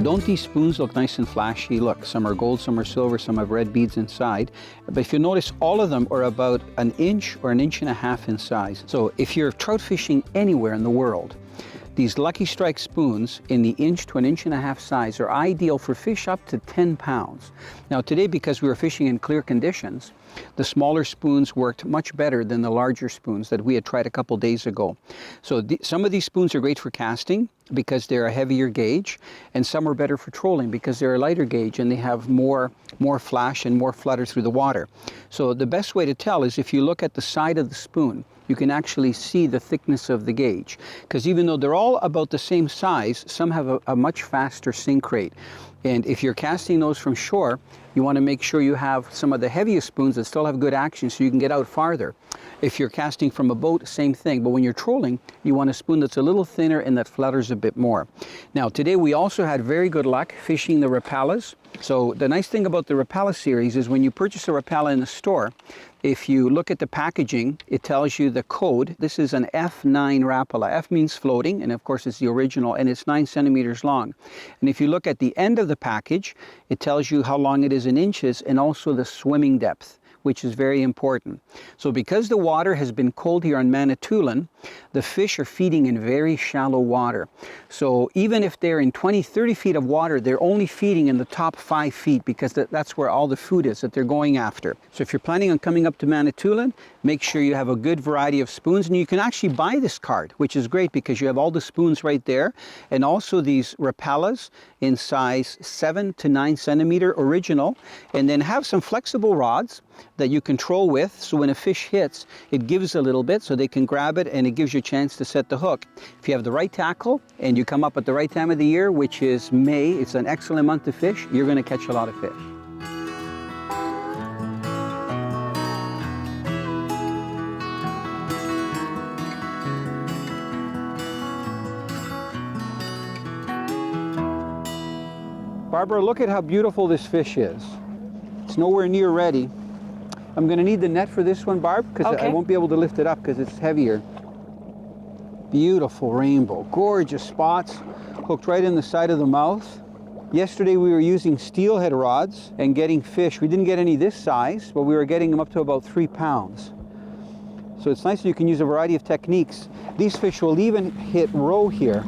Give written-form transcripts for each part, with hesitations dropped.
Don't these spoons look nice and flashy? Look, some are gold, some are silver, some have red beads inside. But if you notice, all of them are about an inch or an inch and a half in size. So if you're trout fishing anywhere in the world, these Lucky Strike spoons in the inch to an inch and a half size are ideal for fish up to 10 pounds. Now today, because we were fishing in clear conditions, the smaller spoons worked much better than the larger spoons that we had tried a couple days ago. So some of these spoons are great for casting because they're a heavier gauge, and some are better for trolling because they're a lighter gauge and they have more flash and more flutter through the water. So the best way to tell is if you look at the side of the spoon, you can actually see the thickness of the gauge. Because even though they're all about the same size, some have a much faster sink rate. And if you're casting those from shore, you want to make sure you have some of the heaviest spoons that still have good action so you can get out farther. If you're casting from a boat, same thing. But when you're trolling, you want a spoon that's a little thinner and that flutters a bit more. Now, today we also had very good luck fishing the Rapalas. So the nice thing about the Rapala series is when you purchase a Rapala in the store, if you look at the packaging, it tells you the code. This is an F9 Rapala. F means floating, and of course it's the original, and it's 9 centimeters long. And if you look at the end of the package, it tells you how long it is in inches and also the swimming depth, which is very important. So because the water has been cold here on Manitoulin, the fish are feeding in very shallow water. So even if they're in 20, 30 feet of water, they're only feeding in the top 5 feet because that's where all the food is that they're going after. So if you're planning on coming up to Manitoulin, make sure you have a good variety of spoons. And you can actually buy this card, which is great because you have all the spoons right there. And also these Rapalas in size 7 to 9 centimeter original. And then have some flexible rods that you control with, so when a fish hits, it gives a little bit so they can grab it and it gives you a chance to set the hook. If you have the right tackle and you come up at the right time of the year, which is May, it's an excellent month to fish, you're going to catch a lot of fish. Barbara, look at how beautiful this fish is. It's nowhere near ready. I'm going to need the net for this one, Barb, because I won't be able to lift it up because it's heavier. Beautiful rainbow, gorgeous spots, hooked right in the side of the mouth. Yesterday we were using steelhead rods and getting fish. We didn't get any this size, but we were getting them up to about 3 pounds. So it's nice that you can use a variety of techniques. These fish will even hit roe here.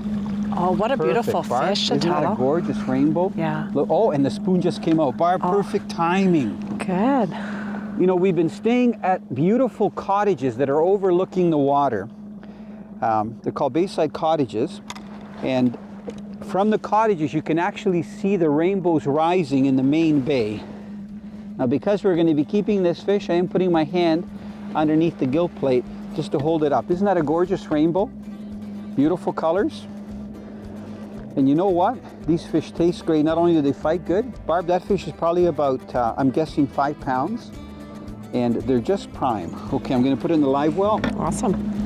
Oh, what a beautiful fish, Isn't that a gorgeous rainbow? Yeah. Look, oh, and the spoon just came out. Barb, perfect timing. Good. You know, we've been staying at beautiful cottages that are overlooking the water. They're called Bayside Cottages. And from the cottages, you can actually see the rainbows rising in the main bay. Now, because we're going to be keeping this fish, I am putting my hand underneath the gill plate just to hold it up. Isn't that a gorgeous rainbow? Beautiful colors. And you know what? These fish taste great. Not only do they fight good, Barb, that fish is probably about, I'm guessing, 5 pounds. And they're just prime. Okay, I'm going to put it in the live well. Awesome.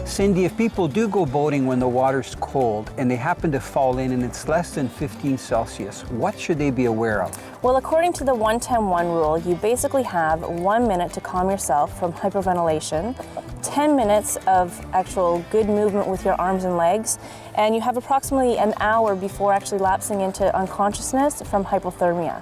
Cindy, if people do go boating when the water's cold and they happen to fall in and it's less than 15 Celsius, what should they be aware of? Well, according to the 1-10-1 rule, you basically have 1 minute to calm yourself from hyperventilation, 10 minutes of actual good movement with your arms and legs, and you have approximately an hour before actually lapsing into unconsciousness from hypothermia.